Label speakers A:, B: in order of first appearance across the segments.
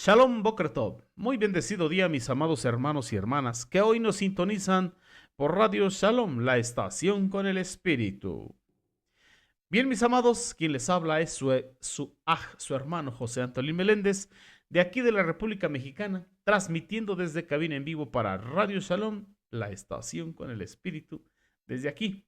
A: Shalom Boker Tov. Muy bendecido día, mis amados hermanos y hermanas, que hoy nos sintonizan por Radio Shalom, la estación con el Espíritu. Bien, mis amados, quien les habla es su hermano José Antolín Meléndez, de aquí de la República Mexicana, transmitiendo desde cabina en vivo para Radio Shalom, la estación con el Espíritu, desde aquí,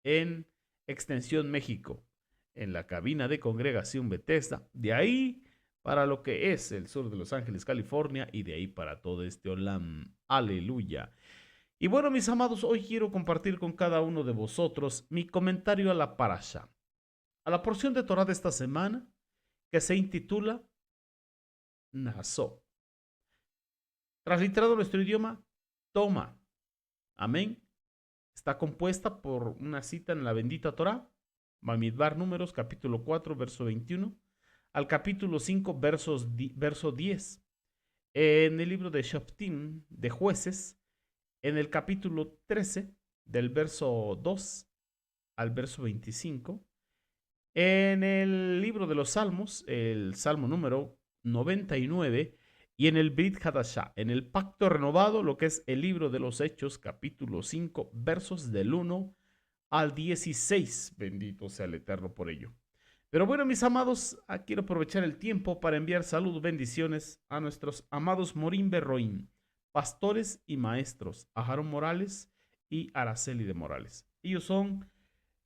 A: en Extensión México, en la cabina de Congregación Bethesda, de ahí para lo que es el sur de Los Ángeles, California, y de ahí para todo este Olam. Aleluya. Y bueno, mis amados, hoy quiero compartir con cada uno de vosotros mi comentario a la parasha, a la porción de Torah de esta semana, que se intitula Naasó. Transliterado a nuestro idioma, toma. Amén. Está compuesta por una cita en la bendita Torah, Bamidbar Números, capítulo 4, verso 21, al capítulo 5, verso 10. En el libro de Shoftim, de Jueces, en el capítulo 13, del verso 2 al verso 25. En el libro de los Salmos, el Salmo número 99, y en el Brit Hadashah, en el Pacto Renovado, lo que es el libro de los Hechos, capítulo 5, versos del 1 al 16. Bendito sea el Eterno por ello. Pero bueno, mis amados, quiero aprovechar el tiempo para enviar saludos, bendiciones a nuestros amados Morim Berroim, pastores y maestros, a Jaron Morales y Araceli de Morales. Ellos son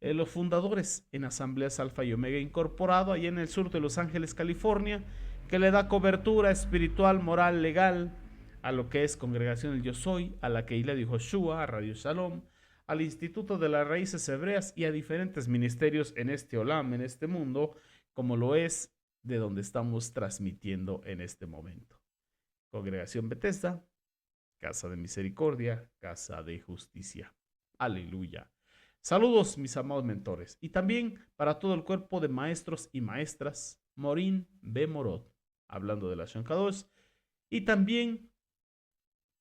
A: los fundadores en Asambleas Alfa y Omega Incorporado, allá en el sur de Los Ángeles, California, que le da cobertura espiritual, moral, legal a lo que es Congregación del Yo Soy, a la Keilah de Joshua, a Radio Shalom, al Instituto de las Raíces Hebreas y a diferentes ministerios en este Olam, en este mundo, como lo es de donde estamos transmitiendo en este momento. Congregación Bethesda, Casa de Misericordia, Casa de Justicia. Aleluya. Saludos, mis amados mentores. Y también para todo el cuerpo de maestros y maestras, Morín B. Morot, hablando de la Shankadosh. Y también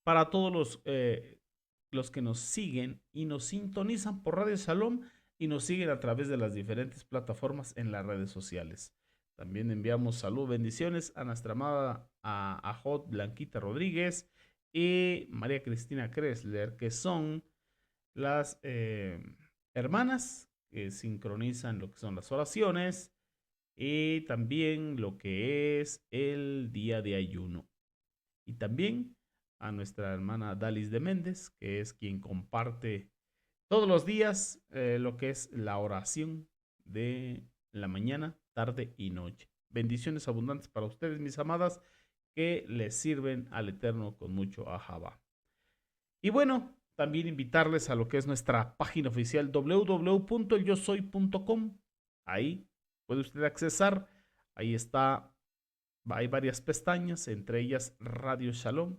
A: para todos los que nos siguen y nos sintonizan por Radio Shalom y nos siguen a través de las diferentes plataformas en las redes sociales. También enviamos salud, bendiciones a nuestra amada Ajot Blanquita Rodríguez y María Cristina Kressler, que son las hermanas que sincronizan lo que son las oraciones y también lo que es el día de ayuno. Y también a nuestra hermana Dalis de Méndez, que es quien comparte todos los días lo que es la oración de la mañana, tarde y noche. Bendiciones abundantes para ustedes, mis amadas, que les sirven al Eterno con mucho ajaba. Y bueno, también invitarles a lo que es nuestra página oficial www.elyosoy.com. Ahí puede usted accesar. Ahí está, hay varias pestañas, entre ellas Radio Shalom,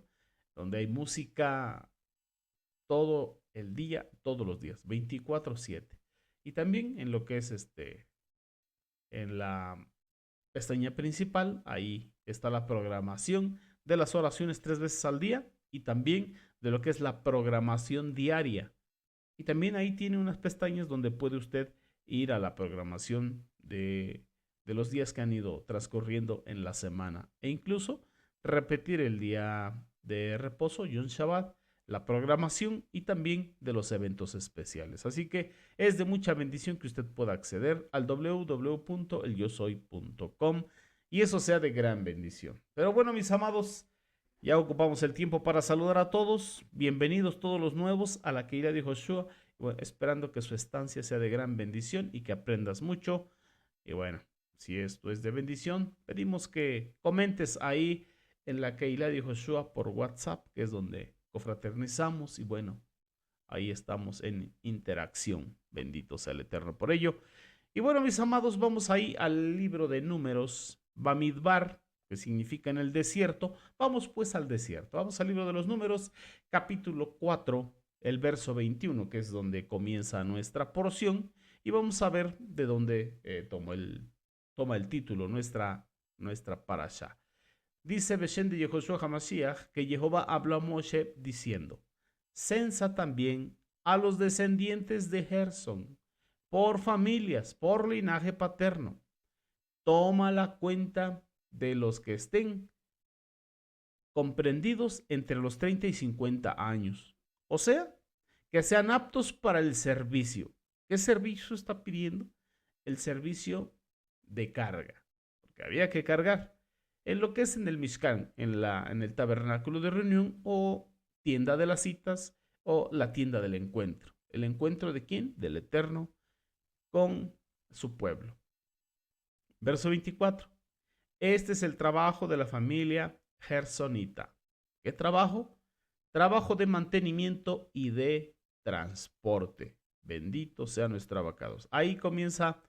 A: donde hay música todo el día, todos los días, 24/7. Y también en lo que es en la pestaña principal, ahí está la programación de las oraciones 3 veces al día y también de lo que es la programación diaria. Y también ahí tiene unas pestañas donde puede usted ir a la programación de los días que han ido transcurriendo en la semana e incluso repetir el día de reposo, Yom Shabbat, la programación y también de los eventos especiales. Así que es de mucha bendición que usted pueda acceder al www.elyosoy.com y eso sea de gran bendición. Pero bueno, mis amados, ya ocupamos el tiempo para saludar a todos. Bienvenidos todos los nuevos a la Keilah de Joshua. Bueno, esperando que su estancia sea de gran bendición y que aprendas mucho. Y bueno, si esto es de bendición, pedimos que comentes ahí en la Keilah de Joshua por WhatsApp, que es donde confraternizamos. Y bueno, ahí estamos en interacción. Bendito sea el Eterno por ello. Y bueno, mis amados, vamos ahí al libro de Números, Bamidbar, que significa en el desierto. Vamos pues al desierto. Vamos al libro de los Números, capítulo 4, el verso 21, que es donde comienza nuestra porción. Y vamos a ver de dónde toma el título nuestra parasha. Dice Beshem de Yehoshua Hamashiach que Jehová habló a Moshe diciendo: censa también a los descendientes de Gerson por familias, por linaje paterno. Toma la cuenta de los que estén comprendidos entre los 30 y 50 años. O sea, que sean aptos para el servicio. ¿Qué servicio está pidiendo? El servicio de carga, porque había que cargar en lo que es en el Mishkan, en el tabernáculo de reunión o tienda de las citas o la tienda del encuentro. ¿El encuentro de quién? Del Eterno con su pueblo. Verso 24. Este es el trabajo de la familia gersonita. ¿Qué trabajo? Trabajo de mantenimiento y de transporte. Bendito sea nuestro abacados. Ahí comienza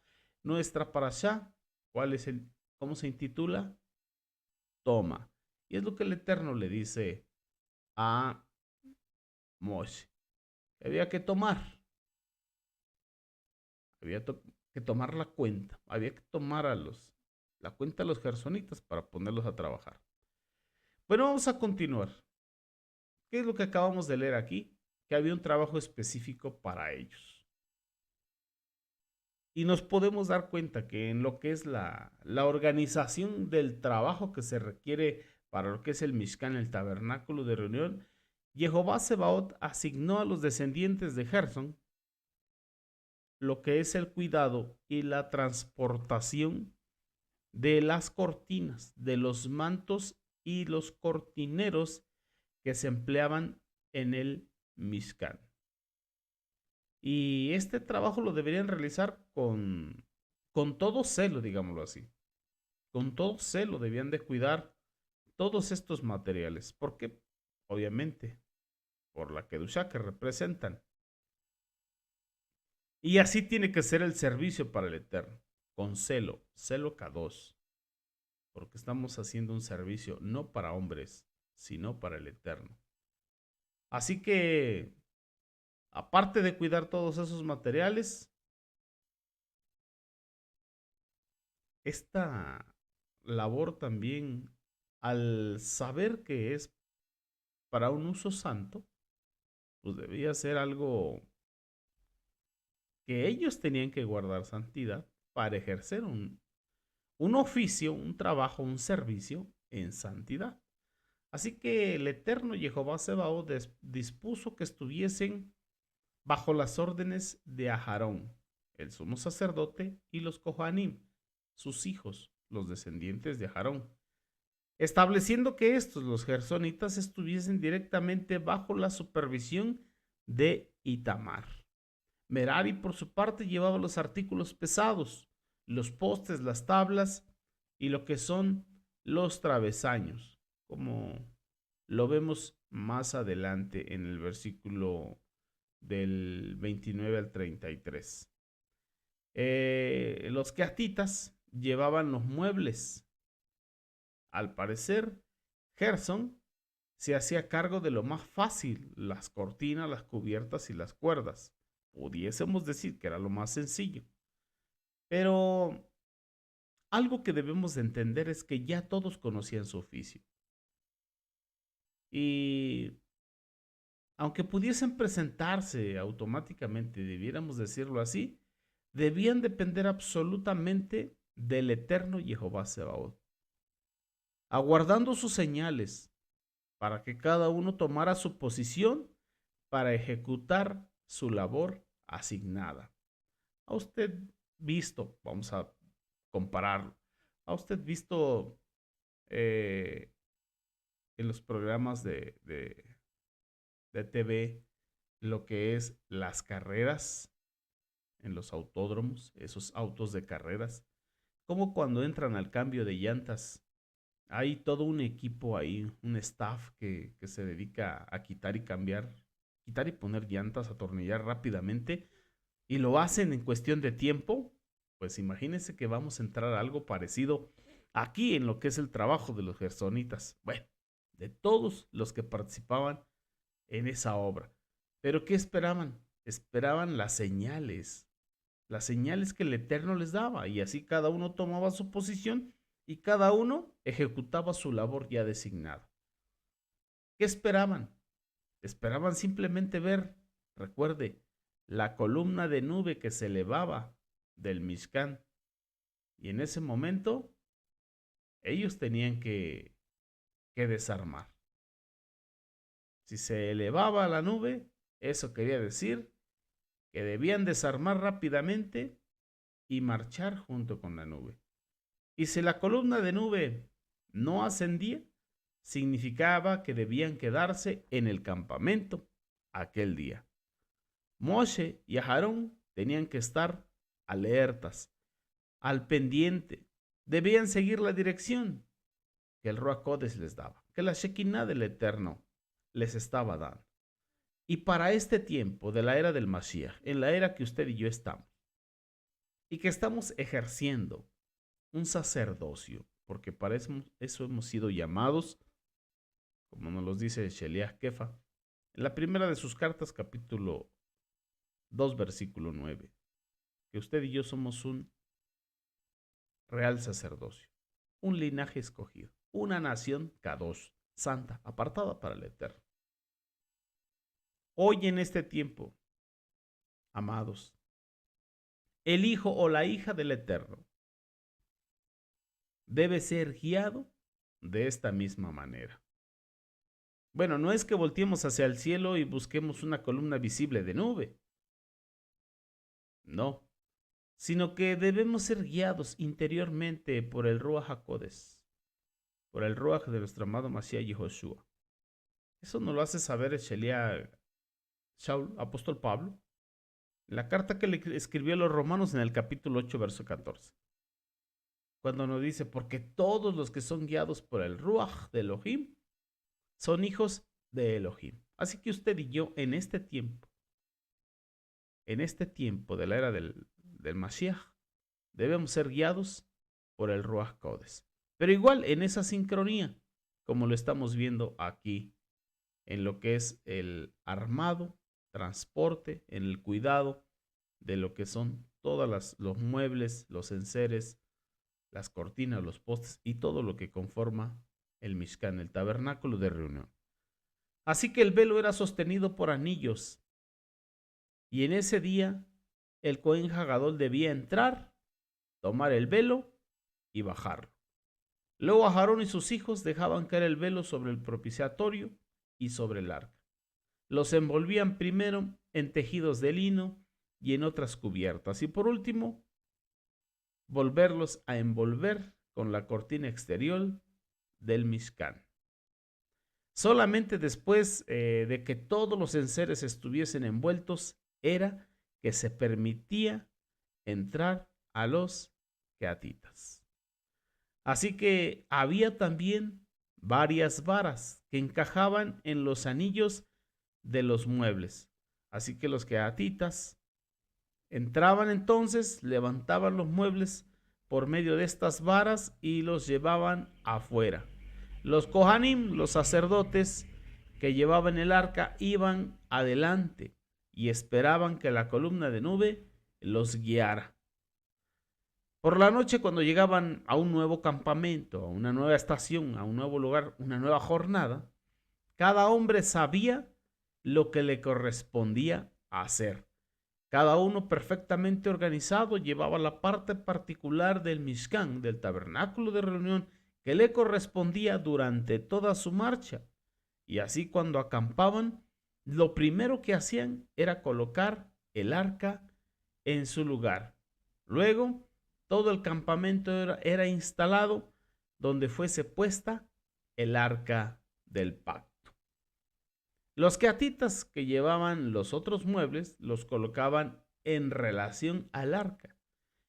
A: nuestra parashá. ¿Cómo se intitula? Toma. Y es lo que el Eterno le dice a Moshe. Había que tomar. Que tomar la cuenta. Había que tomar la cuenta de los gersonitas para ponerlos a trabajar. Bueno, vamos a continuar. ¿Qué es lo que acabamos de leer aquí? Que había un trabajo específico para ellos. Y nos podemos dar cuenta que en lo que es la organización del trabajo que se requiere para lo que es el Mishkan, el tabernáculo de reunión, Jehová Sebaot asignó a los descendientes de Gerson lo que es el cuidado y la transportación de las cortinas, de los mantos y los cortineros que se empleaban en el Mishkan. Y este trabajo lo deberían realizar con todo celo, digámoslo así. Con todo celo debían de cuidar todos estos materiales. Porque, obviamente, por la Kedushá que representan. Y así tiene que ser el servicio para el Eterno. Con celo, celo K2. Porque estamos haciendo un servicio no para hombres, sino para el Eterno. Así que, aparte de cuidar todos esos materiales, esta labor también, al saber que es para un uso santo, pues debía ser algo que ellos tenían que guardar santidad para ejercer un oficio, un trabajo, un servicio en santidad. Así que el eterno Jehová Sebaot dispuso que estuviesen bajo las órdenes de Aharón, el sumo sacerdote, y los Kohanim, sus hijos, los descendientes de Aharón, estableciendo que estos, los gersonitas, estuviesen directamente bajo la supervisión de Itamar. Merari, por su parte, llevaba los artículos pesados, los postes, las tablas y lo que son los travesaños, como lo vemos más adelante en el versículo del 29 al 33. Los quehatitas llevaban los muebles. Al parecer, Gerson se hacía cargo de lo más fácil, las cortinas, las cubiertas y las cuerdas. Pudiésemos decir que era lo más sencillo. Pero algo que debemos de entender es que ya todos conocían su oficio. Y aunque pudiesen presentarse automáticamente, debiéramos decirlo así, debían depender absolutamente del eterno Jehová Sebaot, aguardando sus señales para que cada uno tomara su posición para ejecutar su labor asignada. ¿Ha usted visto, vamos a compararlo, ha usted visto en los programas de TV lo que es las carreras en los autódromos, esos autos de carreras? Como cuando entran al cambio de llantas, hay todo un equipo ahí, un staff que se dedica a quitar y cambiar, quitar y poner llantas, atornillar rápidamente, y lo hacen en cuestión de tiempo. Pues imagínense que vamos a entrar a algo parecido aquí en lo que es el trabajo de los gersonitas. Bueno, de todos los que participaban en esa obra. Pero ¿qué esperaban? Esperaban las señales que el Eterno les daba, y así cada uno tomaba su posición y cada uno ejecutaba su labor ya designada. ¿Qué esperaban? Esperaban simplemente ver, recuerde, la columna de nube que se elevaba del Mishkan. Y en ese momento, ellos tenían que que desarmar. Si se elevaba la nube, eso quería decir que debían desarmar rápidamente y marchar junto con la nube. Y si la columna de nube no ascendía, significaba que debían quedarse en el campamento aquel día. Moshe y Aarón tenían que estar alertas, al pendiente. Debían seguir la dirección que el Ruach Kodesh les daba, que la Shekinah del Eterno les estaba dando. Y para este tiempo de la era del Mashiach, en la era que usted y yo estamos, y que estamos ejerciendo un sacerdocio, porque para eso hemos sido llamados, como nos lo dice Sheliach Kefa, en la primera de sus cartas, capítulo 2, versículo 9, que usted y yo somos un real sacerdocio, un linaje escogido, una nación Kadosh, santa, apartada para el Eterno. Hoy en este tiempo, amados, el hijo o la hija del Eterno debe ser guiado de esta misma manera. Bueno, no es que volteemos hacia el cielo y busquemos una columna visible de nube. No, sino que debemos ser guiados interiormente por el Ruach HaKodesh, por el Ruach de nuestro amado Mashiach Yehoshua. Eso nos lo hace saber el Shaul, apóstol Pablo, en la carta que le escribió a los romanos en el capítulo 8, verso 14. Cuando nos dice, porque todos los que son guiados por el Ruach de Elohim son hijos de Elohim. Así que usted y yo en este tiempo de la era del Mashiach, debemos ser guiados por el Ruach Kodesh. Pero igual en esa sincronía, como lo estamos viendo aquí, en lo que es el armado, transporte, en el cuidado de lo que son todos los muebles, los enseres, las cortinas, los postes y todo lo que conforma el Mishkan, el tabernáculo de reunión. Así que el velo era sostenido por anillos, y en ese día el Cohen Hagadol debía entrar, tomar el velo y bajarlo. Luego Aarón y sus hijos dejaban caer el velo sobre el propiciatorio y sobre el arca. Los envolvían primero en tejidos de lino y en otras cubiertas, y por último volverlos a envolver con la cortina exterior del Mishkan. Solamente después de que todos los enseres estuviesen envueltos, era que se permitía entrar a los queatitas. Así que había también varias varas que encajaban en los anillos de los muebles. Así que los queatitas entraban entonces, levantaban los muebles por medio de estas varas y los llevaban afuera. Los Kohanim, los sacerdotes que llevaban el arca, iban adelante y esperaban que la columna de nube los guiara. Por la noche, cuando llegaban a un nuevo campamento, a una nueva estación, a un nuevo lugar, una nueva jornada, cada hombre sabía lo que le correspondía hacer. Cada uno perfectamente organizado llevaba la parte particular del Mishkan, del tabernáculo de reunión, que le correspondía durante toda su marcha. Y así cuando acampaban, lo primero que hacían era colocar el arca en su lugar. Luego, todo el campamento era instalado donde fuese puesta el arca del pacto. Los queatitas que llevaban los otros muebles los colocaban en relación al arca.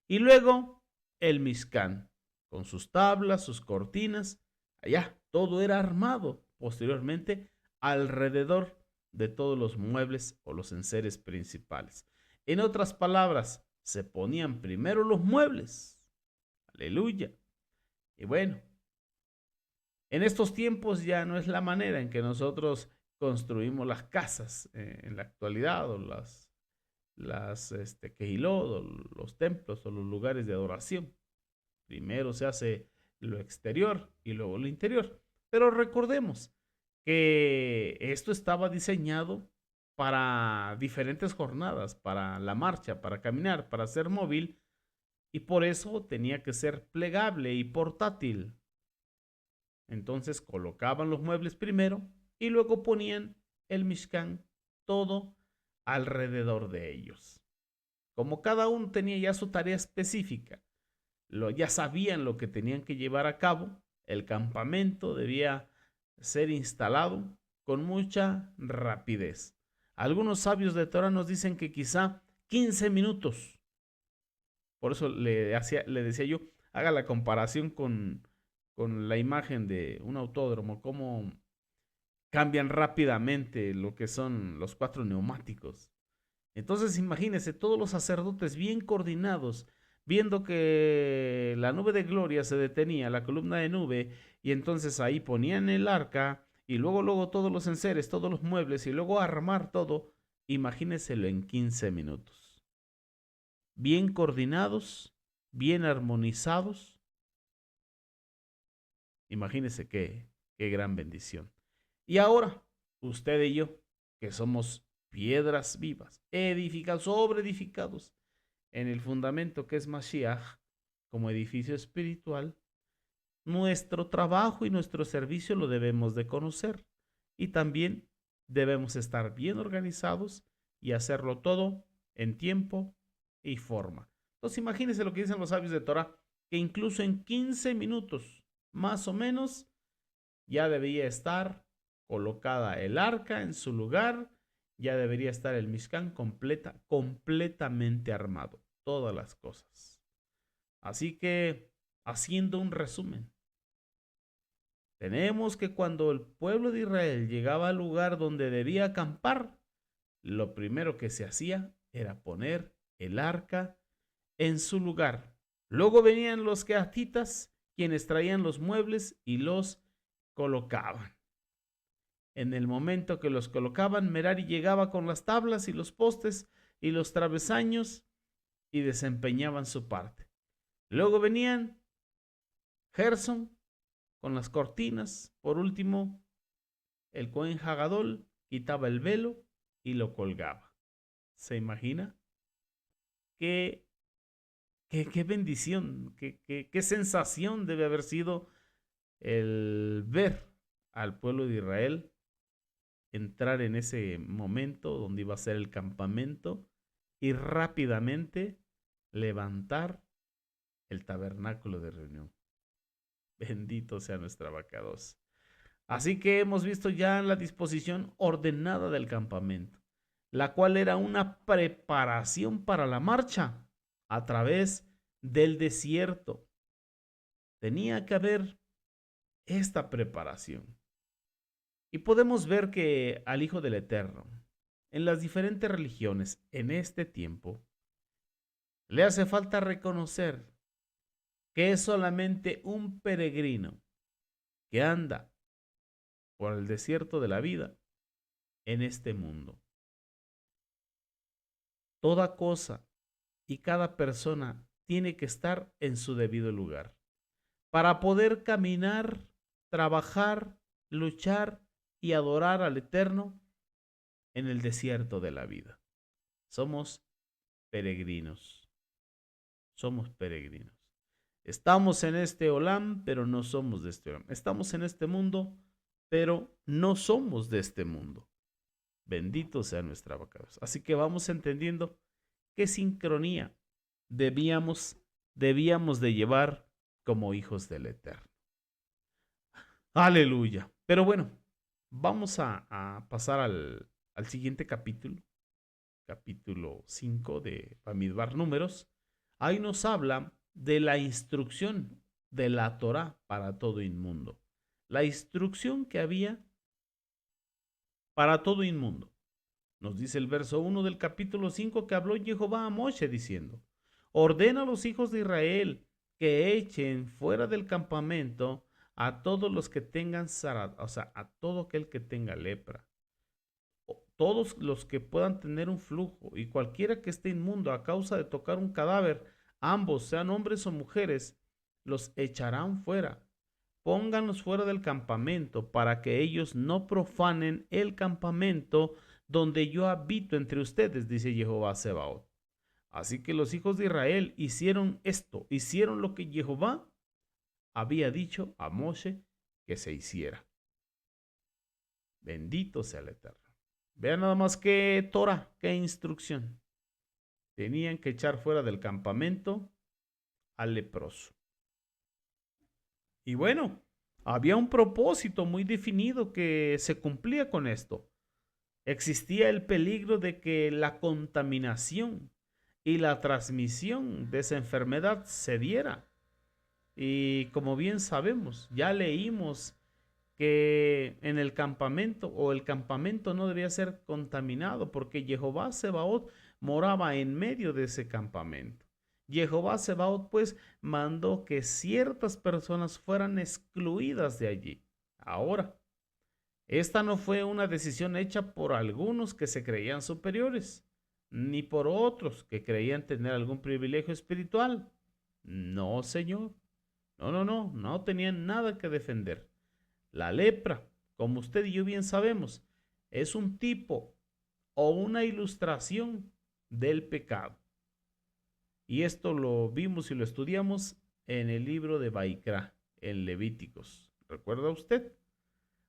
A: Y luego el Mishkan, con sus tablas, sus cortinas, allá todo era armado posteriormente alrededor de todos los muebles o los enseres principales. En otras palabras, se ponían primero los muebles. Aleluya. Y bueno, en estos tiempos ya no es la manera en que nosotros construimos las casas en la actualidad, o las Kehilot, o los templos o los lugares de adoración. Primero se hace lo exterior y luego lo interior. Pero recordemos que esto estaba diseñado para diferentes jornadas, para la marcha, para caminar, para ser móvil, y por eso tenía que ser plegable y portátil. Entonces colocaban los muebles primero y luego ponían el Mishkan todo alrededor de ellos. Como cada uno tenía ya su tarea específica, ya sabían lo que tenían que llevar a cabo, el campamento debía ser instalado con mucha rapidez. Algunos sabios de Torah nos dicen que quizá 15 minutos. Por eso le decía yo, haga la comparación con la imagen de un autódromo, cómo cambian rápidamente lo que son los 4 neumáticos. Entonces imagínense todos los sacerdotes bien coordinados, viendo que la nube de gloria se detenía, la columna de nube, y entonces ahí ponían el arca, y luego todos los enseres, todos los muebles, y luego armar todo. Imagínenselo en 15 minutos. Bien coordinados, bien armonizados. Imagínense qué gran bendición. Y ahora, usted y yo, que somos piedras vivas, edificados, sobre edificados en el fundamento que es Mashiach, como edificio espiritual, nuestro trabajo y nuestro servicio lo debemos de conocer. Y también debemos estar bien organizados y hacerlo todo en tiempo y forma. Entonces imagínense lo que dicen los sabios de Torah, que incluso en 15 minutos, más o menos, ya debía estar colocada el arca en su lugar, ya debería estar el Mishkan completamente armado, todas las cosas. Así que, haciendo un resumen, tenemos que cuando el pueblo de Israel llegaba al lugar donde debía acampar, lo primero que se hacía era poner el arca en su lugar. Luego venían los quehatitas, quienes traían los muebles y los colocaban. En el momento que los colocaban, Merari llegaba con las tablas y los postes y los travesaños y desempeñaban su parte. Luego venían Gerson con las cortinas. Por último, el Cohen Hagadol quitaba el velo y lo colgaba. ¿Se imagina? Qué bendición, qué sensación debe haber sido el ver al pueblo de Israel entrar en ese momento donde iba a ser el campamento y rápidamente levantar el tabernáculo de reunión. Bendito sea nuestra abacados. Así que hemos visto ya la disposición ordenada del campamento, la cual era una preparación para la marcha a través del desierto. Tenía que haber esta preparación. Y podemos ver que al Hijo del Eterno, en las diferentes religiones en este tiempo, le hace falta reconocer que es solamente un peregrino que anda por el desierto de la vida en este mundo. Toda cosa y cada persona tiene que estar en su debido lugar para poder caminar, trabajar, luchar y adorar al Eterno en el desierto de la vida. Somos peregrinos. Somos peregrinos. Estamos en este Olam, pero no somos de este Olam. Estamos en este mundo, pero no somos de este mundo. Bendito sea nuestra abacados. Así que vamos entendiendo qué sincronía debíamos de llevar como hijos del Eterno. Aleluya. Pero bueno, vamos a pasar al siguiente capítulo, capítulo 5 de Bamidbar Números. Ahí nos habla de la instrucción de la Torá para todo inmundo. La instrucción que había para todo inmundo. Nos dice el verso 1 del capítulo 5 que habló Jehová a Moshe diciendo: ordena a los hijos de Israel que echen fuera del campamento a todos los que tengan zarat, o sea, a todo aquel que tenga lepra, todos los que puedan tener un flujo y cualquiera que esté inmundo a causa de tocar un cadáver, ambos sean hombres o mujeres, los echarán fuera. Pónganlos fuera del campamento para que ellos no profanen el campamento donde yo habito entre ustedes, dice Jehová Sebaot. Así que los hijos de Israel hicieron esto, hicieron lo que Jehová había dicho a Moshe que se hiciera. Bendito sea el Eterno. Vean nada más qué Torah, qué instrucción. Tenían que echar fuera del campamento al leproso. Y bueno, había un propósito muy definido que se cumplía con esto. Existía el peligro de que la contaminación y la transmisión de esa enfermedad se diera. Y como bien sabemos, ya leímos que en el campamento o el campamento no debía ser contaminado porque Jehová Sebaot moraba en medio de ese campamento. Jehová Sebaot pues mandó que ciertas personas fueran excluidas de allí. Ahora, esta no fue una decisión hecha por algunos que se creían superiores, ni por otros que creían tener algún privilegio espiritual. No, Señor. No tenían nada que defender. La lepra, como usted y yo bien sabemos, es un tipo o una ilustración del pecado. Y esto lo vimos y lo estudiamos en el libro de Baikra, en Levíticos. ¿Recuerda usted?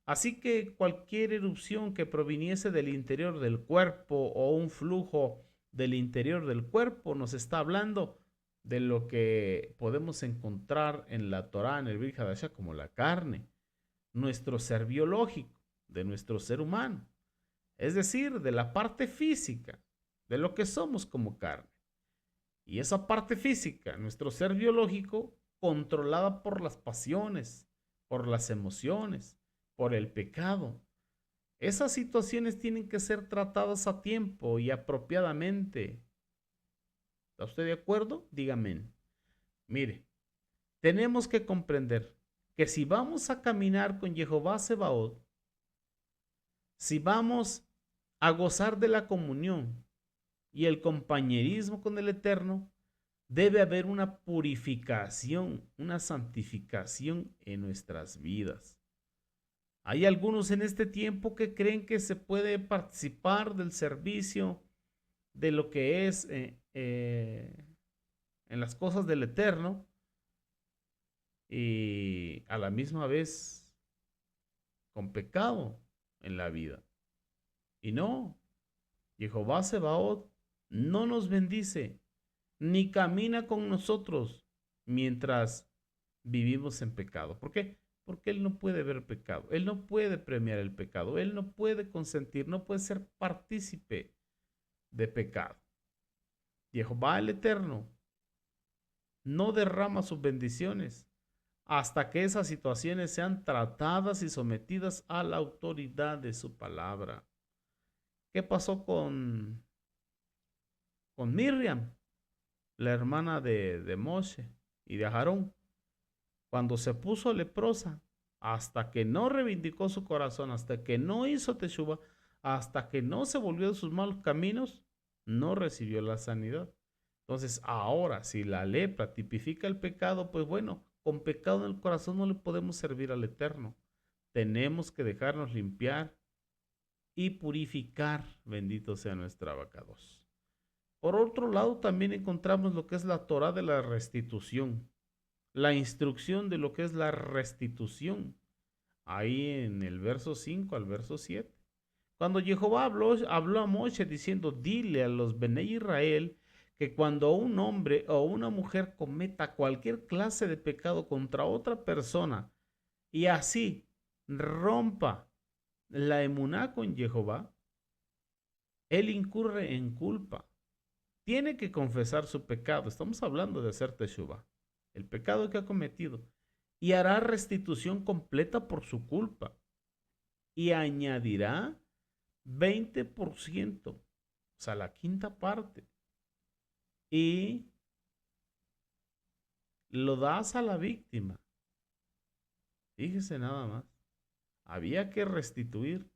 A: Así que cualquier erupción que proviniese del interior del cuerpo o un flujo del interior del cuerpo nos está hablando de lo que podemos encontrar en la Torá, en el Brit Hadashah, como la carne, nuestro ser biológico, de nuestro ser humano, es decir, de la parte física, de lo que somos como carne. Y esa parte física, nuestro ser biológico, controlada por las pasiones, por las emociones, por el pecado. Esas situaciones tienen que ser tratadas a tiempo y apropiadamente. ¿Está usted de acuerdo? Dígame. Mire, tenemos que comprender que si vamos a caminar con Jehová Sebaot, si vamos a gozar de la comunión y el compañerismo con el Eterno, debe haber una purificación, una santificación en nuestras vidas. Hay algunos en este tiempo que creen que se puede participar del servicio de lo que es en las cosas del Eterno y a la misma vez con pecado en la vida. Y no, Jehová Sebaot no nos bendice ni camina con nosotros mientras vivimos en pecado. ¿Por qué? Porque Él no puede ver pecado, Él no puede premiar el pecado, Él no puede consentir, no puede ser partícipe de pecado. Jehová el Eterno no derrama sus bendiciones hasta que esas situaciones sean tratadas y sometidas a la autoridad de su palabra. ¿Qué pasó con Miriam, la hermana de Moshe y de Aarón? Cuando se puso leprosa, hasta que no reivindicó su corazón, hasta que no hizo teshuva, hasta que no se volvió de sus malos caminos, no recibió la sanidad. Entonces, ahora, si la lepra tipifica el pecado, pues bueno, con pecado en el corazón no le podemos servir al Eterno. Tenemos que dejarnos limpiar y purificar, bendito sea nuestro abacados. Por otro lado, también encontramos lo que es la Torá de la restitución, la instrucción de lo que es la restitución, ahí en el verso 5 al verso 7. Cuando Jehová habló a Moshe diciendo, dile a los Benei Israel que cuando un hombre o una mujer cometa cualquier clase de pecado contra otra persona y así rompa la emuná con Jehová, él incurre en culpa. Tiene que confesar su pecado. Estamos hablando de hacer teshuva, el pecado que ha cometido, y hará restitución completa por su culpa. Y añadirá 20%, o sea, la quinta parte. Y lo das a la víctima. Fíjese nada más. Había que restituir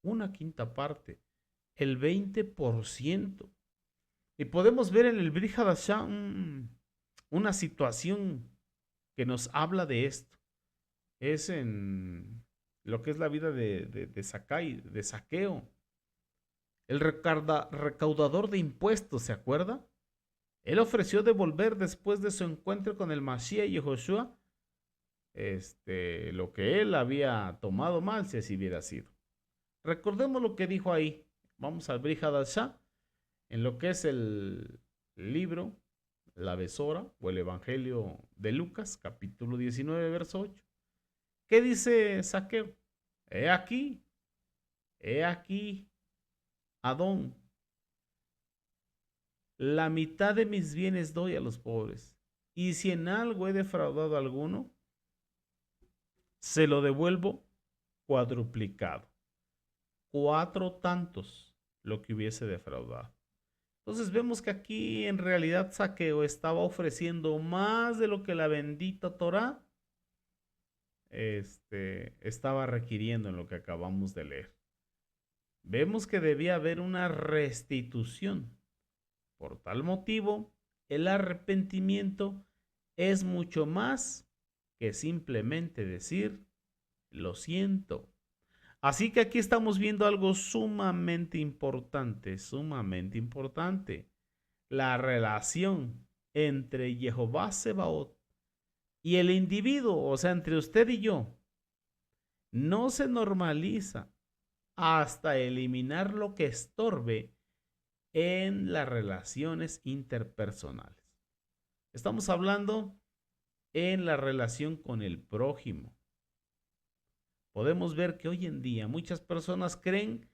A: una quinta parte, el 20%. Y podemos ver en el Brit Hadashah una situación que nos habla de esto. Es en lo que es la vida de Zaqueo. El recaudador de impuestos, ¿se acuerda? Él ofreció devolver después de su encuentro con el Mashiach y Yehoshua lo que él había tomado mal si así hubiera sido. Recordemos lo que dijo ahí. Vamos al Brihadashá, en lo que es el libro, la Besora o el Evangelio de Lucas, capítulo 19, verso 8. ¿Qué dice Zaqueo? He aquí, Adón, la mitad de mis bienes doy a los pobres, y si en algo he defraudado a alguno, se lo devuelvo cuadruplicado, 4 tantos lo que hubiese defraudado. Entonces vemos que aquí en realidad Zaqueo estaba ofreciendo más de lo que la bendita Torá estaba requiriendo en lo que acabamos de leer. Vemos que debía haber una restitución. Por tal motivo, el arrepentimiento es mucho más que simplemente decir, lo siento. Así que aquí estamos viendo algo sumamente importante, sumamente importante. La relación entre Jehová Sebaot y el individuo, o sea, entre usted y yo, no se normaliza hasta eliminar lo que estorbe en las relaciones interpersonales. Estamos hablando en la relación con el prójimo. Podemos ver que hoy en día muchas personas creen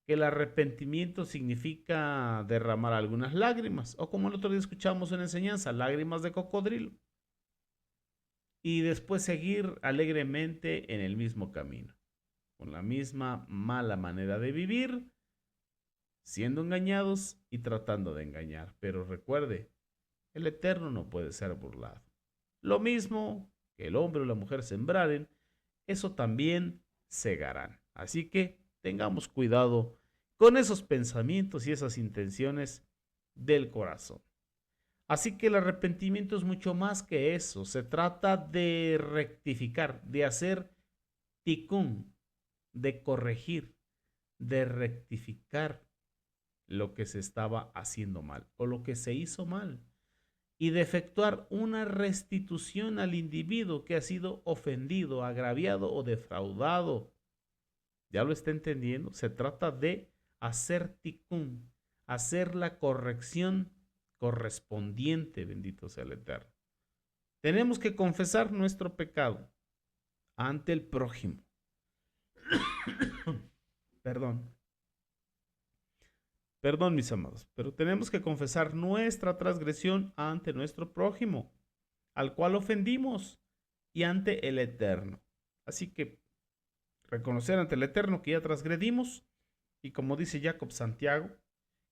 A: que el arrepentimiento significa derramar algunas lágrimas, o como el otro día escuchamos en enseñanza, lágrimas de cocodrilo, y después seguir alegremente en el mismo camino, con la misma mala manera de vivir, siendo engañados y tratando de engañar. Pero recuerde, el Eterno no puede ser burlado. Lo mismo que el hombre o la mujer sembraren, eso también segarán. Así que tengamos cuidado con esos pensamientos y esas intenciones del corazón. Así que el arrepentimiento es mucho más que eso. Se trata de rectificar, de hacer ticún, de corregir, de rectificar lo que se estaba haciendo mal o lo que se hizo mal y de efectuar una restitución al individuo que ha sido ofendido, agraviado o defraudado. ¿Ya lo está entendiendo? Se trata de hacer ticún, hacer la corrección correspondiente, bendito sea el Eterno. Tenemos que confesar nuestro pecado ante el prójimo. Perdón. Perdón, mis amados, pero tenemos que confesar nuestra transgresión ante nuestro prójimo, al cual ofendimos, y ante el Eterno. Así que reconocer ante el Eterno que ya transgredimos, y como dice Jacob Santiago,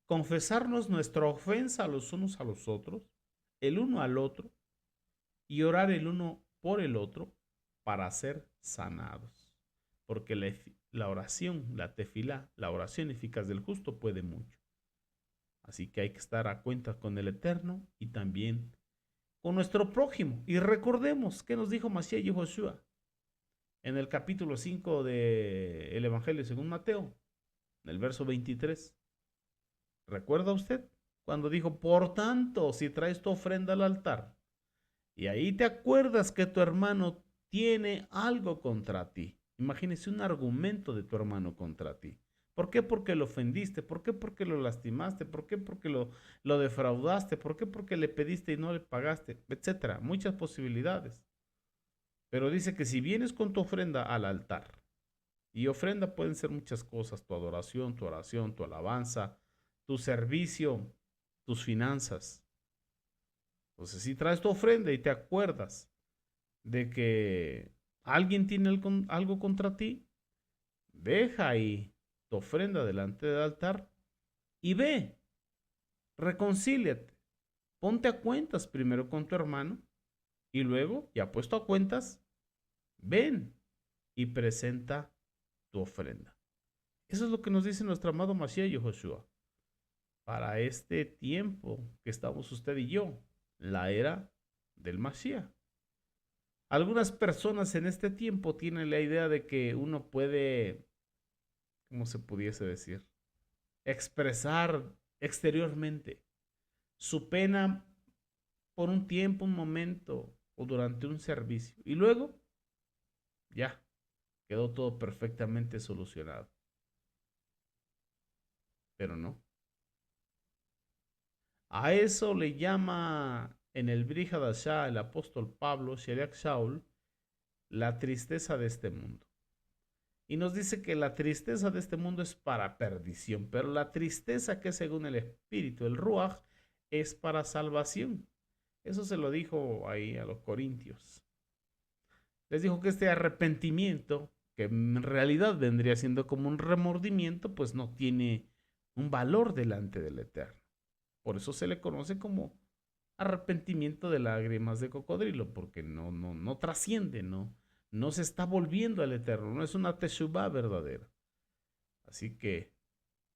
A: confesarnos nuestra ofensa los unos a los otros, el uno al otro, y orar el uno por el otro para ser sanados. Porque la oración, la tefilá, la oración eficaz del justo puede mucho. Así que hay que estar a cuenta con el Eterno y también con nuestro prójimo. Y recordemos qué nos dijo Mashiach y Joshua en el capítulo 5 del Evangelio según Mateo, en el verso 23. ¿Recuerda usted? Cuando dijo, por tanto, si traes tu ofrenda al altar y ahí te acuerdas que tu hermano tiene algo contra ti. Imagínese un argumento de tu hermano contra ti. ¿Por qué? Porque lo ofendiste. ¿Por qué? Porque lo lastimaste. ¿Por qué? Porque lo defraudaste. ¿Por qué? Porque le pediste y no le pagaste, etcétera. Muchas posibilidades. Pero dice que si vienes con tu ofrenda al altar, y ofrenda pueden ser muchas cosas, tu adoración, tu oración, tu alabanza, tu servicio, tus finanzas. Entonces, si traes tu ofrenda y te acuerdas de que alguien tiene algo contra ti, deja ahí tu ofrenda delante del altar y ve, reconcíliate, ponte a cuentas primero con tu hermano y luego, ya puesto a cuentas, ven y presenta tu ofrenda. Eso es lo que nos dice nuestro amado Mashiach Yoshua. Para este tiempo que estamos usted y yo, la era del Mashiach. Algunas personas en este tiempo tienen la idea de que uno puede, ¿cómo se pudiese decir? Expresar exteriormente su pena por un tiempo, un momento o durante un servicio. Y luego Ya, quedó todo perfectamente solucionado. Pero no. A eso le llama en el Brit Hadashah el apóstol Pablo, Sheliach Shaul, la tristeza de este mundo. Y nos dice que la tristeza de este mundo es para perdición, pero la tristeza que según el Espíritu, el Ruach, es para salvación. Eso se lo dijo ahí a los corintios. Les dijo que este arrepentimiento, que en realidad vendría siendo como un remordimiento, pues no tiene un valor delante del Eterno. Por eso se le conoce como arrepentimiento de lágrimas de cocodrilo, porque no trasciende, no se está volviendo al Eterno, no es una teshuvah verdadera. Así que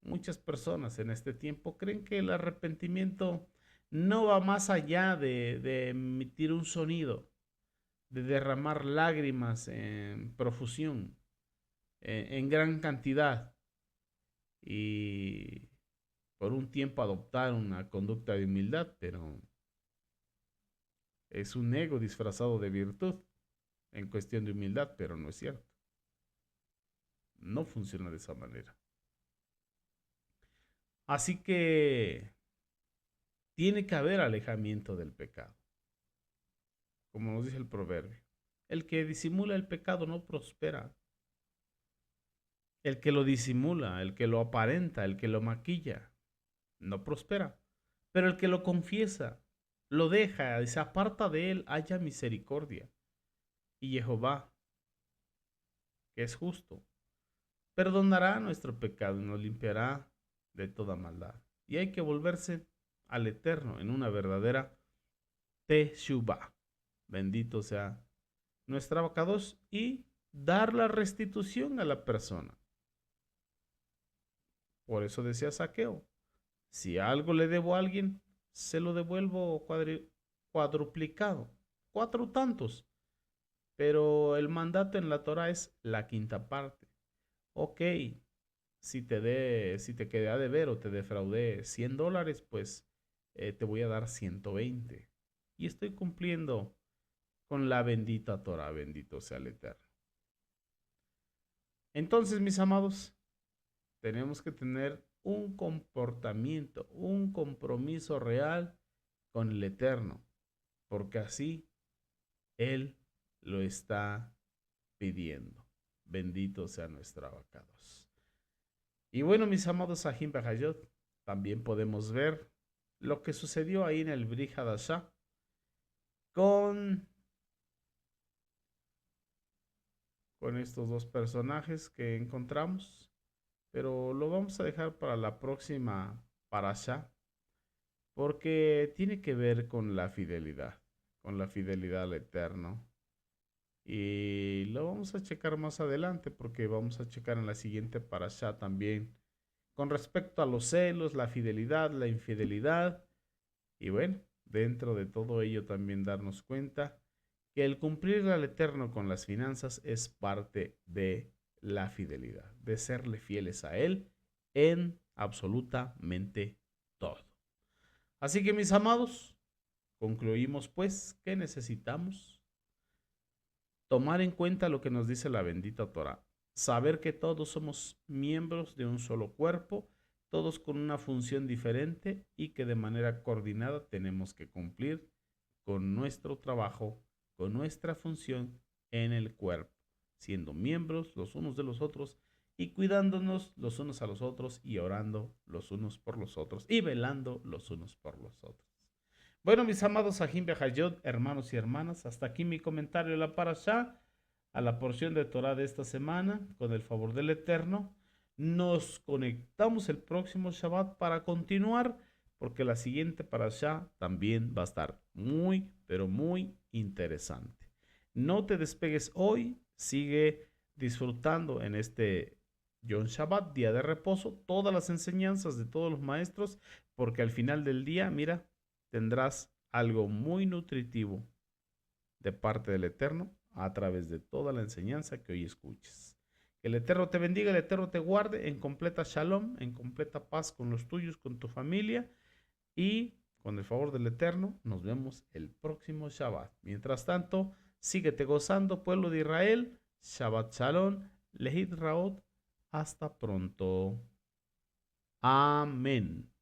A: muchas personas en este tiempo creen que el arrepentimiento no va más allá de emitir un sonido, de derramar lágrimas en profusión, en gran cantidad y por un tiempo adoptar una conducta de humildad, pero es un ego disfrazado de virtud en cuestión de humildad, pero no es cierto. No funciona de esa manera. Así que tiene que haber alejamiento del pecado, como nos dice el proverbio. El que disimula el pecado no prospera. El que lo disimula, el que lo aparenta, el que lo maquilla, no prospera. Pero el que lo confiesa, lo deja y se aparta de él, haya misericordia. Y Jehová, que es justo, perdonará nuestro pecado y nos limpiará de toda maldad. Y hay que volverse al Eterno en una verdadera Teshuvah. Bendito sea nuestra abacados y dar la restitución a la persona. Por eso decía Saqueo, si algo le debo a alguien, se lo devuelvo cuadruplicado, cuatro tantos. Pero el mandato en la Torah es la quinta parte. Ok, si te quedé a deber o te defraudé $100, pues te voy a dar 120. Y estoy cumpliendo con la bendita Torah, bendito sea el Eterno. Entonces, mis amados, tenemos que tener un comportamiento, un compromiso real con el Eterno, porque así Él lo está pidiendo. Bendito sea nuestro abacados. Y bueno, mis amados Sahim Behayot, también podemos ver lo que sucedió ahí en el Brit Hadashah con, con estos dos personajes que encontramos, pero lo vamos a dejar para la próxima parasha, porque tiene que ver con la fidelidad al Eterno. Y lo vamos a checar más adelante, porque vamos a checar en la siguiente parasha también con respecto a los celos, la fidelidad, la infidelidad. Y bueno, dentro de todo ello también darnos cuenta que el cumplir al Eterno con las finanzas es parte de la fidelidad, de serle fieles a Él en absolutamente todo. Así que mis amados, concluimos pues que necesitamos tomar en cuenta lo que nos dice la bendita Torah, saber que todos somos miembros de un solo cuerpo, todos con una función diferente y que de manera coordinada tenemos que cumplir con nuestro trabajo, con nuestra función en el cuerpo, siendo miembros los unos de los otros y cuidándonos los unos a los otros y orando los unos por los otros y velando los unos por los otros. Bueno, mis amados Sahim Behayot, hermanos y hermanas, hasta aquí mi comentario de la parashá, a la porción de Torah de esta semana, con el favor del Eterno. Nos conectamos el próximo Shabbat para continuar, porque la siguiente parashá también va a estar muy, pero muy interesante. No te despegues hoy, sigue disfrutando en este Yom Shabbat, día de reposo, todas las enseñanzas de todos los maestros, porque al final del día, mira, tendrás algo muy nutritivo de parte del Eterno a través de toda la enseñanza que hoy escuches. Que el Eterno te bendiga, el Eterno te guarde en completa shalom, en completa paz con los tuyos, con tu familia y con el favor del Eterno nos vemos el próximo Shabbat. Mientras tanto, síguete gozando, pueblo de Israel. Shabbat Shalom. Lehit Raot. Hasta pronto. Amén.